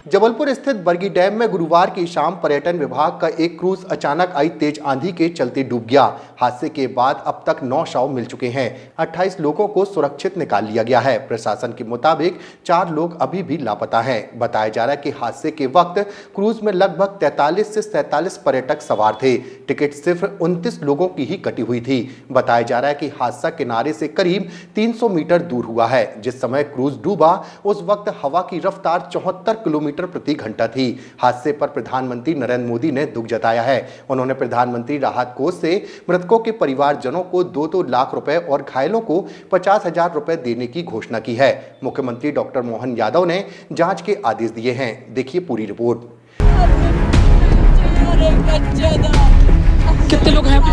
जबलपुर स्थित बरगी डैम में गुरुवार की शाम पर्यटन विभाग का एक क्रूज अचानक आई तेज आंधी के चलते डूब गया। हादसे के बाद अब तक 9 शव मिल चुके हैं। 28 लोगों को सुरक्षित निकाल लिया गया है। प्रशासन के मुताबिक 4 लोग अभी भी लापता हैं। बताया जा रहा है कि हादसे के वक्त क्रूज में लगभग 43 से 47 पर्यटक सवार थे। टिकट सिर्फ 29 लोगों की ही कटी हुई थी। बताया जा रहा है कि हादसा किनारे से करीब 300 मीटर दूर हुआ है। जिस समय क्रूज डूबा उस वक्त हवा की रफ्तार 74 किलोमीटर प्रति घंटा थी। हादसे पर प्रधानमंत्री नरेंद्र मोदी ने दुख जताया है। उन्होंने प्रधानमंत्री राहत कोष से मृतकों के परिवारजनों को 2-2 लाख रुपए और घायलों को 50,000 रुपए देने की घोषणा की है। मुख्यमंत्री डॉक्टर मोहन यादव ने जांच के आदेश दिए हैं। देखिए पूरी रिपोर्ट। कितने लोग हैं?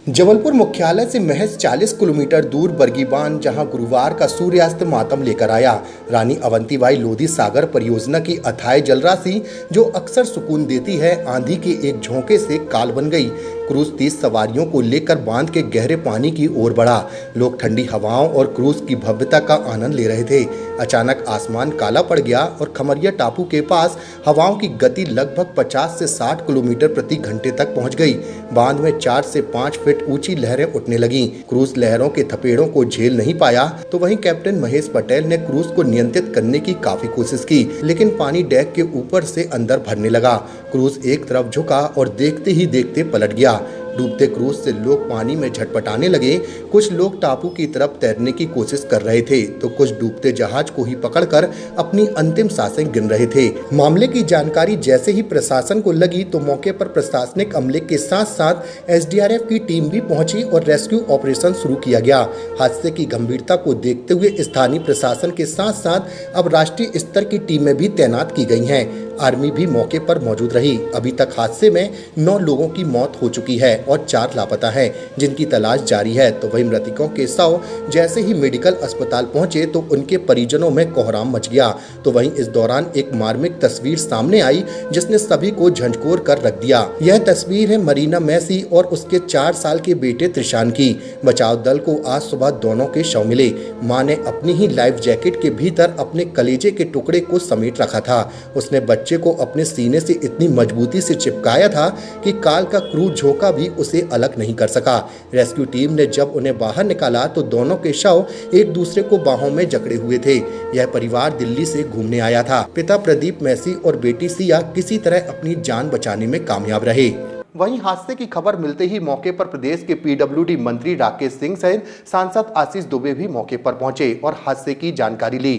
जबलपुर मुख्यालय से महज 40 किलोमीटर दूर बरगीबान, जहां गुरुवार का सूर्यास्त मातम लेकर आया। रानी अवंतीबाई लोधी सागर परियोजना की अथाह जलराशि जो अक्सर सुकून देती है, आंधी के एक झोंके से काल बन गई। क्रूज 30 सवारियों को लेकर बांध के गहरे पानी की ओर बढ़ा। लोग ठंडी हवाओं और क्रूज की भव्यता का आनंद ले रहे थे। अचानक आसमान काला पड़ गया और खमरिया टापू के पास हवाओं की गति लगभग 50 से 60 किलोमीटर प्रति घंटे तक पहुंच गई। बांध में 4 से 5 फीट ऊंची लहरें उठने लगीं। क्रूज लहरों के थपेड़ों को झेल नहीं पाया तो वहीं कैप्टन महेश पटेल ने क्रूज को नियंत्रित करने की काफी कोशिश की, लेकिन पानी डेक के ऊपर से अंदर भरने लगा। क्रूज एक तरफ झुका और देखते ही देखते पलट गया। डूबते क्रूज से लोग पानी में झटपटाने लगे। कुछ लोग टापू की तरफ तैरने की कोशिश कर रहे थे तो कुछ डूबते जहाज को ही पकड़कर अपनी अंतिम सांसें गिन रहे थे। मामले की जानकारी जैसे ही प्रशासन को लगी तो मौके पर प्रशासनिक अमले के साथ साथ एसडीआरएफ की टीम भी पहुंची और रेस्क्यू ऑपरेशन शुरू किया गया। हादसे की गंभीरता को देखते हुए स्थानीय प्रशासन के साथ साथ अब राष्ट्रीय स्तर की टीमें भी तैनात की गई हैं। आर्मी भी मौके पर मौजूद रही। अभी तक हादसे में 9 लोगों की मौत हो चुकी है और 4 लापता हैं, जिनकी तलाश जारी है। तो वहीं मृतकों के शव जैसे ही मेडिकल अस्पताल पहुंचे तो उनके परिजनों में कोहराम मच गया। तो वहीं इस दौरान एक मार्मिक तस्वीर सामने आई जिसने सभी को झंझोर कर रख दिया। यह तस्वीर है मरीना मैसी और उसके 4 साल के बेटे त्रिशान की। बचाव दल को आज सुबह दोनों के शव मिले। मां ने अपनी ही लाइफ जैकेट के भीतर अपने कलेजे के टुकड़े को समेट रखा था। उसने बच्चे को अपने सीने से इतनी मजबूती से चिपकाया था कि काल का क्रूज झोंका भी उसे अलग नहीं कर सका। रेस्क्यू टीम ने जब उन्हें बाहर निकाला तो दोनों के शव एक दूसरे को बाहों में जकड़े हुए थे। यह परिवार दिल्ली से घूमने आया था। पिता प्रदीप मैसी और बेटी सिया किसी तरह अपनी जान बचाने में कामयाब रहे। वहीं हादसे की खबर मिलते ही मौके पर प्रदेश के पीडब्ल्यूडी मंत्री राकेश सिंह सहित सांसद आशीष दुबे भी मौके पर पहुंचे और हादसे की जानकारी ली।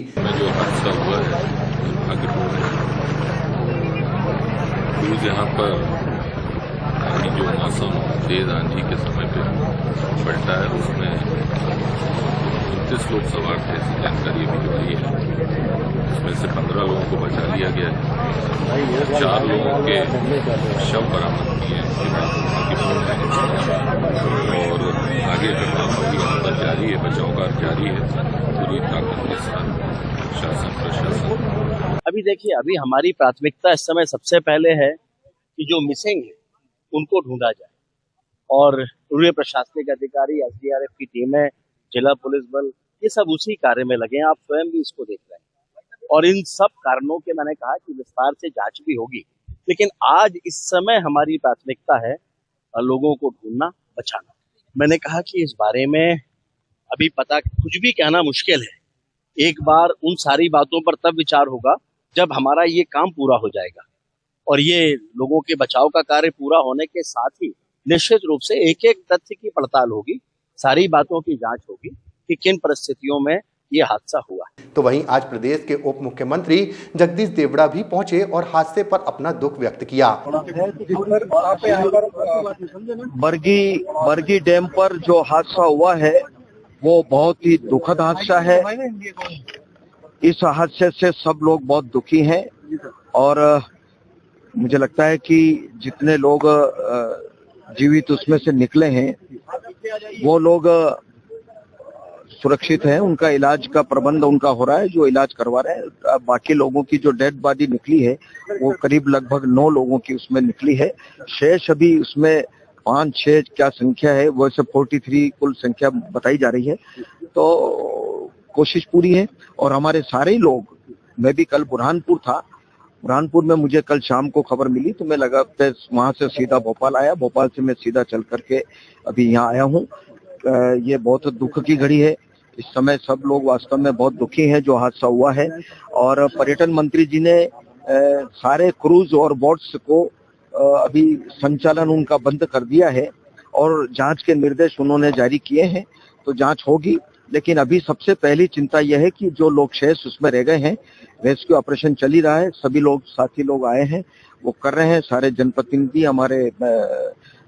यहाँ पर जो मौसम तेज आंधी के समय पे पलटा है उसमें 29 लोग सवार थे, ऐसी जानकारी अभी जो आई है। इसमें से 15 लोगों को बचा लिया गया है। 4 लोगों के शव बरामद किए और आगे का काम अभी यहाँ पर जारी है, बचाव कार्य जारी है पूरी ताकत के साथ शासन प्रशासन। अभी देखिए, अभी हमारी प्राथमिकता इस समय सबसे पहले है कि जो मिसिंग है उनको ढूंढा जाए और पूरे प्रशासनिक अधिकारी, एसडीआरएफ की टीमें, जिला पुलिस बल, ये सब उसी कार्य में लगे हैं। आप स्वयं भी इसको देख रहे हैं और इन सब कारणों के मैंने कहा कि विस्तार से जांच भी होगी, लेकिन आज इस समय हमारी प्राथमिकता है लोगों को ढूंढना, बचाना। मैंने कहा कि इस बारे में अभी पता कुछ भी कहना मुश्किल है। एक बार उन सारी बातों पर तब विचार होगा जब हमारा ये काम पूरा हो जाएगा और ये लोगों के बचाव का कार्य पूरा होने के साथ ही निश्चित रूप से एक एक तथ्य की पड़ताल होगी, सारी बातों की जांच होगी कि किन परिस्थितियों में ये हादसा हुआ। तो वहीं आज प्रदेश के उप मुख्यमंत्री जगदीश देवड़ा भी पहुंचे और हादसे पर अपना दुख व्यक्त किया। बरगी डैम पर जो हादसा हुआ है वो बहुत ही दुखद हादसा है। इस हादसे से सब लोग बहुत दुखी हैं और मुझे लगता है कि जितने लोग जीवित उसमें से निकले हैं वो लोग सुरक्षित हैं, उनका इलाज का प्रबंध उनका हो रहा है, जो इलाज करवा रहे हैं। बाकी लोगों की जो डेड बॉडी निकली है वो करीब लगभग 9 लोगों की उसमें निकली है। शेष अभी उसमें 5-6 क्या संख्या है, वैसे 43 कुल संख्या बताई जा रही है। तो कोशिश पूरी है और हमारे सारे ही लोग, मैं भी कल बुरहानपुर था, बुरहानपुर में मुझे कल शाम को खबर मिली तो मैं लगा वहां से सीधा भोपाल आया, भोपाल से मैं सीधा चल करके अभी यहाँ आया हूँ। ये बहुत दुख की घड़ी है, इस समय सब लोग वास्तव में बहुत दुखी हैं जो हादसा हुआ है। और पर्यटन मंत्री जी ने सारे क्रूज और बोट्स को अभी संचालन उनका बंद कर दिया है और जांच के निर्देश उन्होंने जारी किए हैं, तो जांच होगी। लेकिन अभी सबसे पहली चिंता यह है कि जो लोग शेष उसमें रह गए हैं, रेस्क्यू ऑपरेशन चल ही रहा है, सभी लोग साथी लोग आए हैं, वो कर रहे हैं। सारे जनप्रतिनिधि, हमारे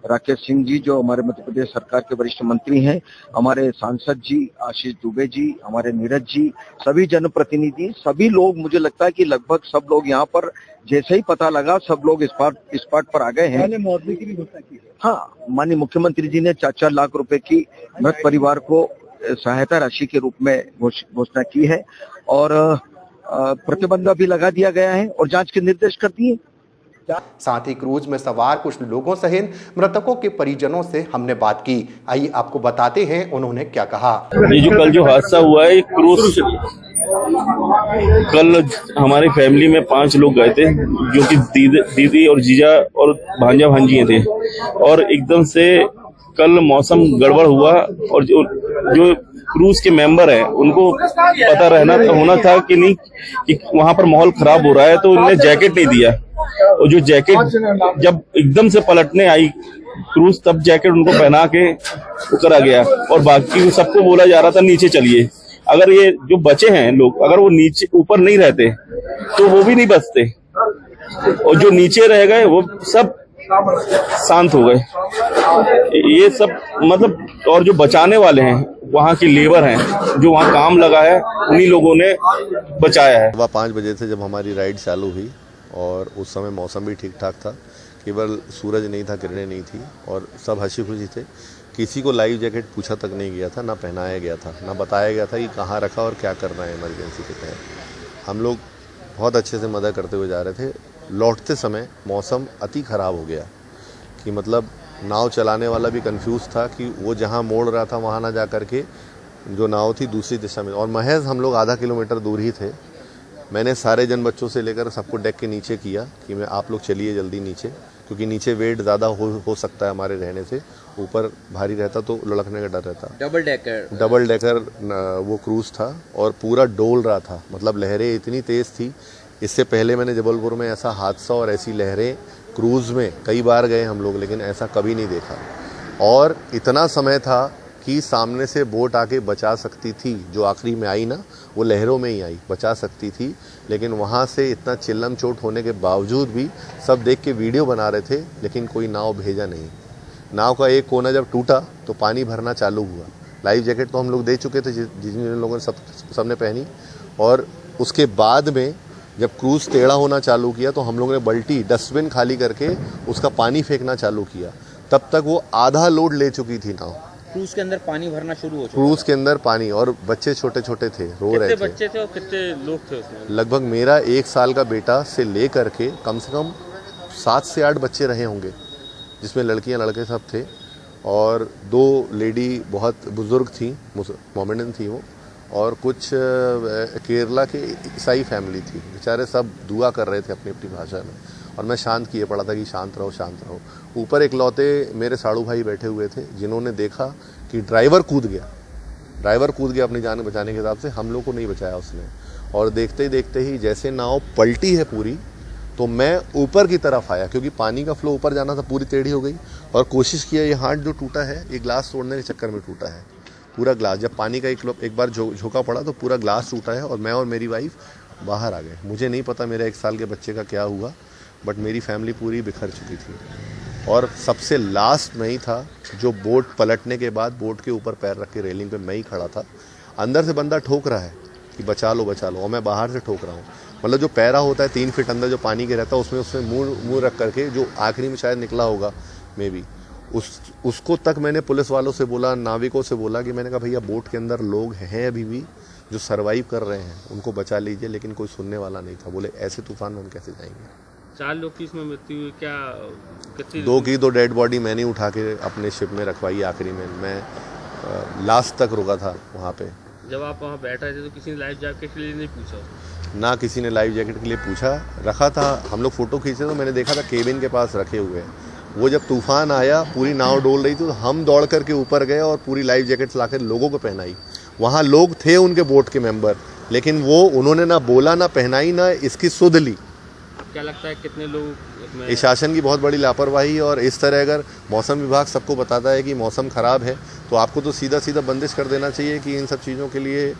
राकेश सिंह जी जो हमारे मध्य प्रदेश सरकार के वरिष्ठ मंत्री हैं, हमारे सांसद जी आशीष दुबे जी, हमारे नीरज जी, सभी जनप्रतिनिधि, सभी लोग, मुझे लगता है कि लगभग सब लोग यहाँ पर जैसे ही पता लगा सब लोग इस स्पॉट पर आ गए हैं। मुआवजे की भी घोषणा की है। हाँ, माननीय मुख्यमंत्री जी ने 4-4 लाख रुपए की मृत परिवार को सहायता राशि के रूप में घोषणा की है और प्रतिबंध भी लगा दिया गया है और जांच के निर्देश कर दिए। साथ ही क्रूज में सवार कुछ लोगों सहित मृतकों के परिजनों से हमने बात की। आइए आपको बताते हैं उन्होंने क्या कहा। ये जो कल जो हादसा हुआ है, क्रूज, कल हमारी फैमिली में 5 लोग गए थे जो कि दीदी और जीजा और भांजा भांजी थे, और एकदम से कल मौसम गड़बड़ हुआ और जो क्रूज के मेंबर हैं उनको पता होना था कि नहीं कि वहां पर माहौल खराब हो रहा है, तो उन्होंने जैकेट नहीं दिया। और जो जैकेट जब एकदम से पलटने आई क्रूज, तब जैकेट उनको पहना के वो करा गया और बाकी सबको बोला जा रहा था नीचे चलिए। अगर ये जो बचे हैं लोग, अगर वो नीचे ऊपर नहीं रहते तो वो भी नहीं बचते, और जो नीचे रह गए वो सब शांत हो गए। ये सब मतलब, और जो बचाने वाले हैं वहाँ की लेबर हैं जो वहाँ काम लगा है, उन्हीं लोगों ने बचाया है। 5 बजे से जब हमारी राइड चालू हुई और उस समय मौसम भी ठीक ठाक था, केवल सूरज नहीं था, किरणें नहीं थी और सब हंसी खुशी थे। किसी को लाइव जैकेट पूछा तक नहीं गया था, ना पहनाया गया था, ना बताया गया था कि कहाँ रखा और क्या करना है इमरजेंसी के तहत। हम लोग बहुत अच्छे से मदद करते हुए जा रहे थे। लौटते समय मौसम अति ख़राब हो गया कि मतलब नाव चलाने वाला भी कंफ्यूज था कि वो जहाँ मोड़ रहा था वहाँ ना जा कर के जो नाव थी दूसरी दिशा में, और महज हम लोग आधा किलोमीटर दूर ही थे। मैंने सारे जन बच्चों से लेकर सबको डेक के नीचे किया कि मैं आप लोग चलिए जल्दी नीचे, क्योंकि नीचे वेट ज़्यादा हो सकता है हमारे रहने से, ऊपर भारी रहता तो लुढ़कने का डर रहता। डबल डेकर वो क्रूज था और पूरा डोल रहा था, मतलब लहरें इतनी तेज़ थी। इससे पहले मैंने जबलपुर में ऐसा हादसा और ऐसी लहरें क्रूज़ में कई बार गए हम लोग, लेकिन ऐसा कभी नहीं देखा। और इतना समय था कि सामने से बोट आके बचा सकती थी, जो आखिरी में आई ना, वो लहरों में ही आई, बचा सकती थी। लेकिन वहाँ से इतना चिल्लम चोट होने के बावजूद भी सब देख के वीडियो बना रहे थे, लेकिन कोई नाव भेजा नहीं। नाव का एक कोना जब टूटा तो पानी भरना चालू हुआ। लाइफ जैकेट तो हम लोग दे चुके थे, जिन लोगों ने सबने पहनी, और उसके बाद में जब क्रूज़ टेढ़ा होना चालू किया तो हम लोगों ने बल्टी डस्टबिन खाली करके उसका पानी फेंकना चालू किया। तब तक वो आधा लोड ले चुकी थी नाव। क्रूज के अंदर पानी भरना शुरू हो चुका। क्रूज के अंदर पानी, और बच्चे छोटे छोटे थे, रो रहे थे। कितने बच्चे थे और कितने लोग थे उसमें? लगभग मेरा 1 साल का बेटा से लेकर के कम से कम 7 से 8 बच्चे रहे होंगे, जिसमें लड़कियां लड़के सब थे, और 2 लेडी बहुत बुजुर्ग थी, मोमेडन थी वो, और कुछ केरला के ईसाई फैमिली थी। बेचारे सब दुआ कर रहे थे अपनी अपनी भाषा में, और मैं शांत किए पड़ा था कि शांत रहो शांत रहो। ऊपर इकलौते मेरे साड़ू भाई बैठे हुए थे, जिन्होंने देखा कि ड्राइवर कूद गया अपनी जान बचाने के हिसाब से, हम लोग को नहीं बचाया उसने। और देखते ही जैसे नाव पलटी है पूरी, तो मैं ऊपर की तरफ आया, क्योंकि पानी का फ्लो ऊपर जाना था, पूरी टेढ़ी हो गई, और कोशिश किया। ये हाथ जो टूटा है ये ग्लास तोड़ने के चक्कर में टूटा है, पूरा ग्लास। जब पानी का एक बार झोंका पड़ा तो पूरा ग्लास टूटा है, और मैं और मेरी वाइफ बाहर आ गए। मुझे नहीं पता मेरे 1 साल के बच्चे का क्या हुआ, बट मेरी फैमिली पूरी बिखर चुकी थी। और सबसे लास्ट में ही था, जो बोट पलटने के बाद बोट के ऊपर पैर रख के रेलिंग पे मैं ही खड़ा था। अंदर से बंदा ठोक रहा है कि बचा लो, और मैं बाहर से ठोक रहा हूँ। मतलब जो पैरा होता है 3 फीट अंदर जो पानी के रहता है, उसमें मुंह रख करके, जो आखिरी में शायद निकला होगा मे बी, उसको तक मैंने पुलिस वालों से बोला, नाविकों से बोला कि मैंने कहा भैया बोट के अंदर लोग हैं अभी भी जो सरवाइव कर रहे हैं, उनको बचा लीजिए, लेकिन कोई सुनने वाला नहीं था। बोले ऐसे तूफान में हम कैसे जाएंगे। 4 लोग की इसमें मृत्यु हुई, क्या कितनी 2 की तो डेड बॉडी मैंने उठा के अपने शिप में रखवाई आखिरी में। मैं लास्ट तक रुका था वहाँ पे। जब आप वहाँ बैठ रहे थे तो किसी ने लाइफ जैकेट के लिए नहीं पूछा? ना किसी ने लाइफ जैकेट के लिए पूछा। रखा था, हम लोग फोटो खींचे तो मैंने देखा था केबिन के पास रखे हुए हैं। वो जब तूफान आया, पूरी नाव डोल रही थी, तो हम दौड़ करके ऊपर गए और पूरी लाइफ जैकेट्स लाकर लोगों को पहनाई। वहाँ लोग थे उनके बोट के मेंबर, लेकिन वो उन्होंने ना बोला, ना पहनाई, ना इसकी सुध ली। क्या लगता है कितने लोग इस शासन की बहुत बड़ी लापरवाही। और इस तरह अगर मौसम विभाग सबको बताता है कि मौसम खराब है, तो आपको तो सीधा सीधा बंदिश कर देना चाहिए कि इन सब चीज़ों के लिए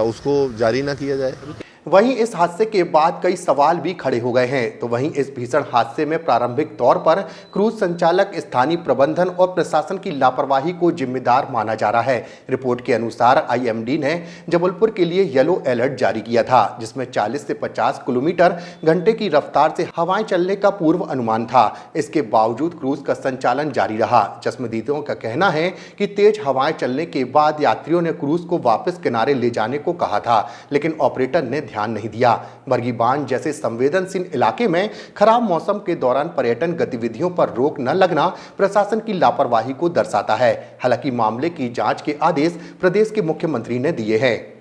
उसको जारी ना किया जाए। वहीं इस हादसे के बाद कई सवाल भी खड़े हो गए हैं। तो वहीं इस भीषण हादसे में प्रारंभिक तौर पर क्रूज संचालक, स्थानीय प्रबंधन और प्रशासन की लापरवाही को जिम्मेदार माना जा रहा है। रिपोर्ट के अनुसार IMD ने जबलपुर के लिए येलो अलर्ट जारी किया था, जिसमें 40 से 50 किलोमीटर घंटे की रफ्तार से हवाएं चलने का पूर्व अनुमान था। इसके बावजूद क्रूज का संचालन जारी रहा। चश्मदीदों का कहना है कि तेज हवाएं चलने के बाद यात्रियों ने क्रूज को वापस किनारे ले जाने को कहा था, लेकिन ऑपरेटर ने ध्यान नहीं दिया। बरगी बांध जैसे संवेदनशील इलाके में खराब मौसम के दौरान पर्यटन गतिविधियों पर रोक न लगना प्रशासन की लापरवाही को दर्शाता है। हालांकि मामले की जांच के आदेश प्रदेश के मुख्यमंत्री ने दिए हैं।